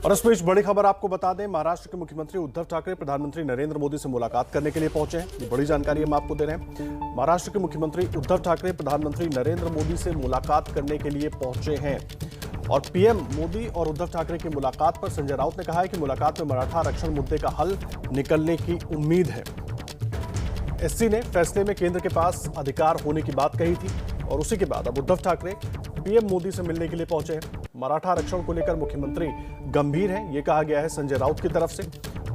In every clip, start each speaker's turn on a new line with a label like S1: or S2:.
S1: और इस बीच बड़ी खबर आपको बता दें, महाराष्ट्र के मुख्यमंत्री उद्धव ठाकरे प्रधानमंत्री नरेंद्र मोदी से मुलाकात करने के लिए पहुंचे हैं। ये बड़ी जानकारी हम आपको दे रहे हैं। महाराष्ट्र के मुख्यमंत्री उद्धव ठाकरे प्रधानमंत्री नरेंद्र मोदी से मुलाकात करने के लिए पहुंचे हैं और पीएम मोदी और उद्धव ठाकरे की मुलाकात पर संजय राउत ने कहा है कि मुलाकात में मराठा आरक्षण मुद्दे का हल निकलने की उम्मीद है। एससी ने फैसले में केंद्र के पास अधिकार होने की बात कही थी और उसी के बाद अब उद्धव ठाकरे पीएम मोदी से मिलने के लिए पहुंचे हैं। मराठा आरक्षण को लेकर मुख्यमंत्री गंभीर हैं, ये कहा गया है संजय राउत की तरफ से,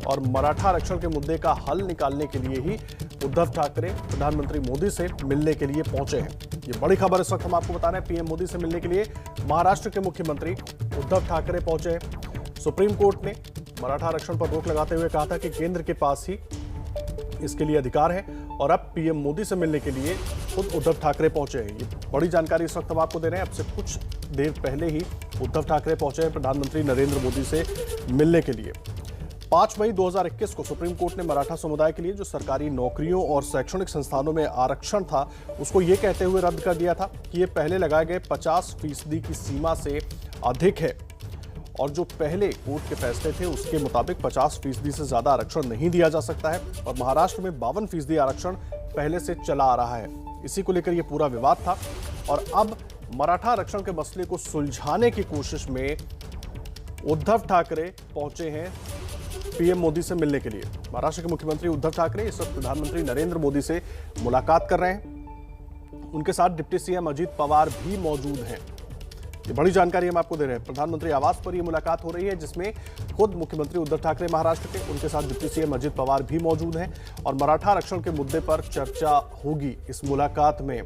S1: और मराठा आरक्षण के मुद्दे का हल निकालने के लिए ही उद्धव ठाकरे प्रधानमंत्री मोदी से मिलने के लिए पहुंचे हैं। ये बड़ी खबर इस वक्त हम आपको बता रहे हैं। पीएम मोदी से मिलने के लिए महाराष्ट्र के मुख्यमंत्री उद्धव ठाकरे पहुंचे हैं। सुप्रीम कोर्ट ने मराठा आरक्षण पर रोक लगाते हुए कहा था कि केंद्र के पास ही इसके लिए अधिकार है और अब पीएम मोदी से मिलने के लिए खुद उद्धव ठाकरे पहुंचे हैं। ये बड़ी जानकारी इस वक्त हम आपको दे रहे हैं। अब से कुछ देर पहले ही उद्धव ठाकरे पहुंचे हैं प्रधानमंत्री नरेंद्र मोदी से मिलने के लिए। 5 मई 2021 को सुप्रीम कोर्ट ने मराठा समुदाय के लिए जो सरकारी नौकरियों और शैक्षणिक संस्थानों में आरक्षण था, उसको ये कहते हुए रद्द कर दिया था कि ये पहले लगाए गए 50% की सीमा से अधिक है और जो पहले कोर्ट के फैसले थे उसके मुताबिक 50% से ज्यादा आरक्षण नहीं दिया जा सकता है। और महाराष्ट्र में 52% आरक्षण पहले से चला आ रहा है। इसी को लेकर यह पूरा विवाद था और अब मराठा आरक्षण के मसले को सुलझाने की कोशिश में उद्धव ठाकरे पहुंचे हैं पीएम मोदी से मिलने के लिए। महाराष्ट्र के मुख्यमंत्री उद्धव ठाकरे इस वक्त प्रधानमंत्री नरेंद्र मोदी से मुलाकात कर रहे हैं। उनके साथ डिप्टी सीएम अजीत पवार भी मौजूद हैं। ये बड़ी जानकारी हम आपको दे रहे हैं। प्रधानमंत्री आवास पर यह मुलाकात हो रही है जिसमें खुद मुख्यमंत्री उद्धव ठाकरे महाराष्ट्र के, उनके साथ डिप्टी सीएम अजीत पवार भी मौजूद हैं और मराठा आरक्षण के मुद्दे पर चर्चा होगी इस मुलाकात में।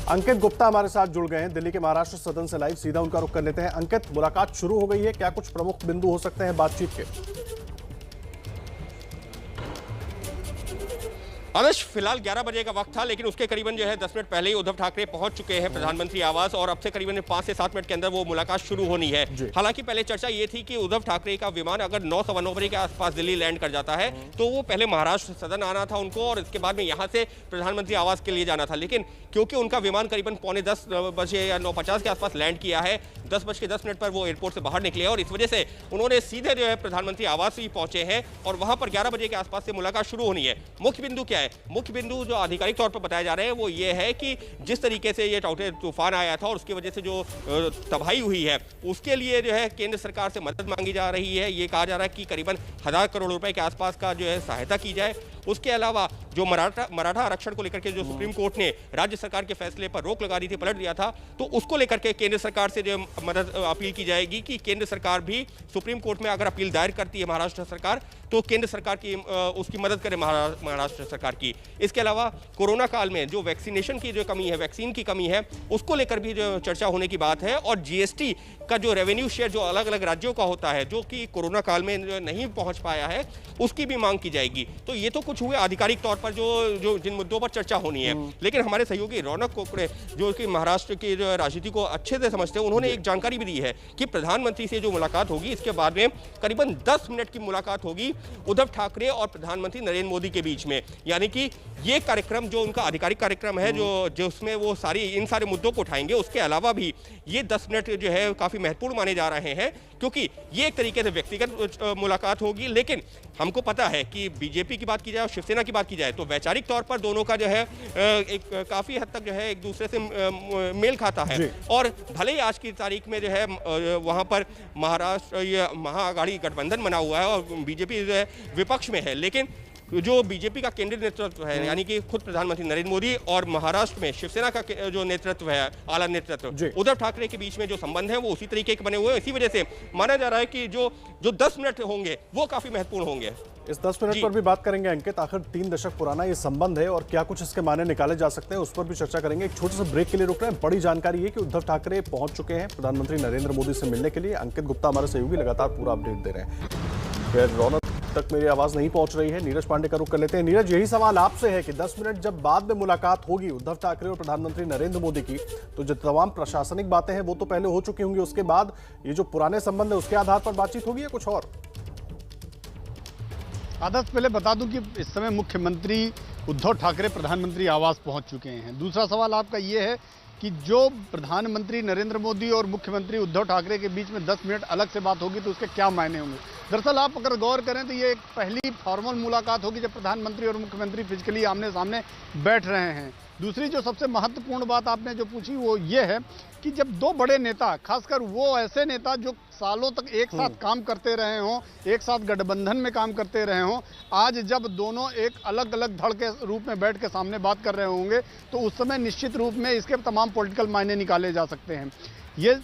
S1: अंकित गुप्ता हमारे साथ जुड़ गए हैं दिल्ली के महाराष्ट्र सदन से लाइव, सीधा उनका रुख कर लेते हैं। अंकित, मुलाकात शुरू हो गई है, क्या कुछ प्रमुख बिंदु हो सकते हैं बातचीत के?
S2: आदर्श, फिलहाल 11 बजे का वक्त था, लेकिन उसके करीबन 10 मिनट पहले ही उद्धव ठाकरे पहुंच चुके हैं प्रधानमंत्री आवास और अब से करीबन 5 से 7 मिनट के अंदर वो मुलाकात शुरू होनी है। हालांकि पहले चर्चा ये थी कि उद्धव ठाकरे का विमान अगर 9 सवा 9 बजे के आसपास दिल्ली लैंड कर जाता है तो वो पहले महाराष्ट्र सदन आना था उनको और इसके बाद में यहाँ से प्रधानमंत्री आवास के लिए जाना था। लेकिन क्योंकि उनका विमान करीबन 9:45 बजे या 9:50 के आसपास लैंड किया है, 10:10 पर वो एयरपोर्ट से बाहर निकले और इस वजह से उन्होंने सीधे प्रधानमंत्री आवास ही पहुंचे हैं और वहां पर 11 बजे के आसपास से मुलाकात शुरू होनी है। मुख्य बिंदु क्या है? मुख्य बिंदु जो आधिकारिक तौर पर बताए जा रहे हैं वो ये है कि जिस तरीके से ये टाउटे तूफान आया था और उसकी वजह से जो तबाही हुई है उसके लिए केंद्र सरकार से मदद मांगी जा रही है। ये कहा जा रहा है कि करीबन 1000 करोड़ रुपए के आसपास का सहायता की जाए। उसके अलावा जो मराठा आरक्षण को लेकर के जो सुप्रीम कोर्ट ने राज्य सरकार के फैसले पर रोक लगा दी थी, पलट दिया था, तो उसको लेकर के केंद्र सरकार से जो मदद अपील की जाएगी कि केंद्र सरकार भी सुप्रीम कोर्ट में अगर अपील दायर करती है महाराष्ट्र सरकार तो केंद्र सरकार की उसकी मदद करे महाराष्ट्र सरकार की। इसके अलावा कोरोना काल में जो वैक्सीनेशन की जो कमी है, वैक्सीन की कमी है, उसको लेकर भी जो चर्चा होने की बात है और जीएसटी का जो रेवेन्यू शेयर जो अलग अलग राज्यों का होता है जो कि कोरोना काल में नहीं पहुंच पाया है उसकी भी मांग की जाएगी। तो ये तो कुछ हुए आधिकारिक तौर पर जो जिन मुद्दों पर चर्चा होनी है। लेकिन हमारे सहयोगी रौनक कोकड़े जो कि महाराष्ट्र की जो राजनीति को अच्छे से समझते हैं, उन्होंने एक जानकारी भी दी है कि प्रधानमंत्री से जो मुलाकात होगी इसके बाद में करीबन 10 मिनट की मुलाकात होगी उद्धव ठाकरे और प्रधानमंत्री नरेंद्र मोदी के बीच में। यानी कि ये कार्यक्रम जो उनका आधिकारिक कार्यक्रम है जो उसमें वो इन सारे मुद्दों को उठाएंगे। उसके अलावा भी ये 10 मिनट काफी महत्वपूर्ण माने जा रहे हैं क्योंकि ये एक तरीके से व्यक्तिगत मुलाकात होगी। लेकिन हमको पता है कि बीजेपी की बात की जाए और शिवसेना की बात की जाए तो वैचारिक तौर पर दोनों का एक काफी हद तक एक दूसरे से मेल खाता है और भले ही आज की तारीख में वहां पर महाराष्ट्र महाआघाड़ी गठबंधन बना हुआ है और बीजेपी विपक्ष में है, लेकिन जो बीजेपी का केंद्रीय नेतृत्व है यानी कि खुद प्रधानमंत्री नरेंद्र मोदी और महाराष्ट्र में शिवसेना का जो नेतृत्व है, आला नेतृत्व उद्धव ठाकरे के बीच में जो संबंध है वो उसी तरीके के बने हुए हैं। इसी वजह से माना जा रहा है कि जो 10 मिनट होंगे वो काफी महत्वपूर्ण होंगे।
S1: इस 10 मिनट पर भी बात करेंगे अंकित। आखिर 3 दशक पुराना ये संबंध है और क्या कुछ इसके मायने निकाले जा सकते हैं उस पर भी चर्चा करेंगे। एक छोटे से ब्रेक के लिए रुक रहे हैं। बड़ी जानकारी है कि उद्धव ठाकरे पहुंच चुके हैं प्रधानमंत्री नरेंद्र मोदी से मिलने के लिए। अंकित गुप्ता हमारे सहयोगी लगातार पूरा अपडेट दे रहे हैं। फिर रौनक तक मेरी आवाज नहीं पहुंच रही है, नीरज पांडे का रुख कर लेते हैं। नीरज, यही सवाल आपसे है कि 10 मिनट जब बाद में मुलाकात होगी उद्धव ठाकरे और प्रधानमंत्री नरेंद्र मोदी की, तो जो तमाम प्रशासनिक बातें हैं वो तो पहले हो चुकी होंगी, उसके बाद ये जो पुराने संबंध है उसके आधार पर बातचीत होगी या कुछ और?
S3: आदर्श, पहले बता दूं कि इस समय मुख्यमंत्री उद्धव ठाकरे प्रधानमंत्री आवास पहुंच चुके हैं। दूसरा सवाल आपका ये है कि जो प्रधानमंत्री नरेंद्र मोदी और मुख्यमंत्री उद्धव ठाकरे के बीच में 10 मिनट अलग से बात होगी तो उसके क्या मायने होंगे। दरअसल आप अगर गौर करें तो ये एक पहली फॉर्मल मुलाकात होगी जब प्रधानमंत्री और मुख्यमंत्री फिजिकली आमने सामने बैठ रहे हैं। दूसरी जो सबसे महत्वपूर्ण बात आपने जो पूछी वो ये है कि जब दो बड़े नेता, खासकर वो ऐसे नेता जो सालों तक एक साथ काम करते रहे हों, एक साथ गठबंधन में काम करते रहे हों, आज जब दोनों एक अलग अलग धड़ के रूप में बैठ के सामने बात कर रहे होंगे तो उस समय निश्चित रूप में इसके तमाम पॉलिटिकल मायने निकाले जा सकते हैं। ये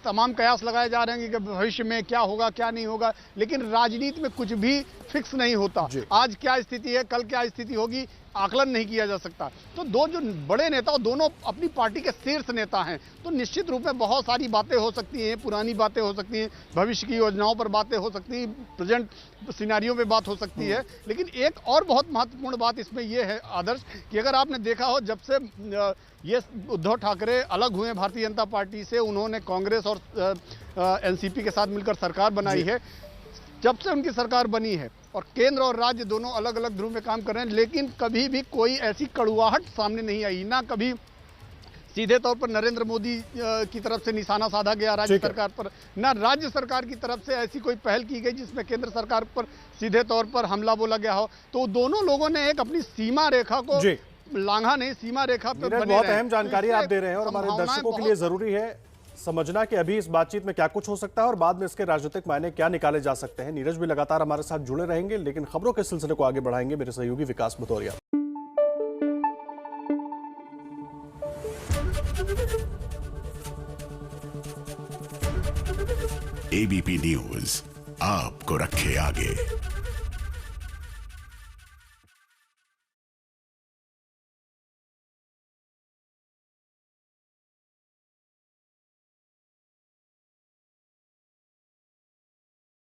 S3: तमाम कयास लगाए जा रहे हैं कि भविष्य में क्या होगा क्या नहीं होगा, लेकिन राजनीति में कुछ भी फिक्स नहीं होता। आज क्या स्थिति है, कल क्या स्थिति होगी, आकलन नहीं किया जा सकता। तो दो जो बड़े नेता दोनों अपनी पार्टी के शीर्ष नेता हैं, तो निश्चित रूप में बहुत सारी बातें हो सकती हैं, पुरानी बातें हो सकती हैं, भविष्य की योजनाओं पर बातें हो सकती हैं, प्रेजेंट सिनेरियो पे बात हो सकती है। लेकिन एक और बहुत महत्वपूर्ण बात इसमें यह है आदर्श कि अगर आपने देखा हो जब से ये उद्धव ठाकरे अलग हुए भारतीय जनता पार्टी से, उन्होंने कांग्रेस और एनसीपी के साथ मिलकर सरकार बनाई है। जब से उनकी सरकार बनी है और केंद्र और राज्य दोनों अलग अलग ध्रुव में काम कर रहे हैं, लेकिन कभी भी कोई ऐसी कड़ुआहट सामने नहीं आई। ना कभी सीधे तौर पर नरेंद्र मोदी की तरफ से निशाना साधा गया राज्य सरकार पर, ना राज्य सरकार की तरफ से ऐसी कोई पहल की गई जिसमें केंद्र सरकार पर सीधे तौर पर हमला बोला गया हो। तो दोनों लोगों ने एक अपनी सीमा रेखा को लांघा नहीं, सीमा रेखा पर बने
S1: बहुत
S3: रहे।
S1: अहम जानकारी आप दे रहे हैं और हमारे दर्शकों के लिए जरूरी है समझना कि अभी इस बातचीत में क्या कुछ हो सकता है और बाद में इसके राजनीतिक मायने क्या निकाले जा सकते हैं। नीरज भी लगातार हमारे साथ जुड़े रहेंगे, लेकिन खबरों के सिलसिले को आगे बढ़ाएंगे मेरे सहयोगी विकास भदौरिया।
S4: एबीपी न्यूज आपको रखे आगे।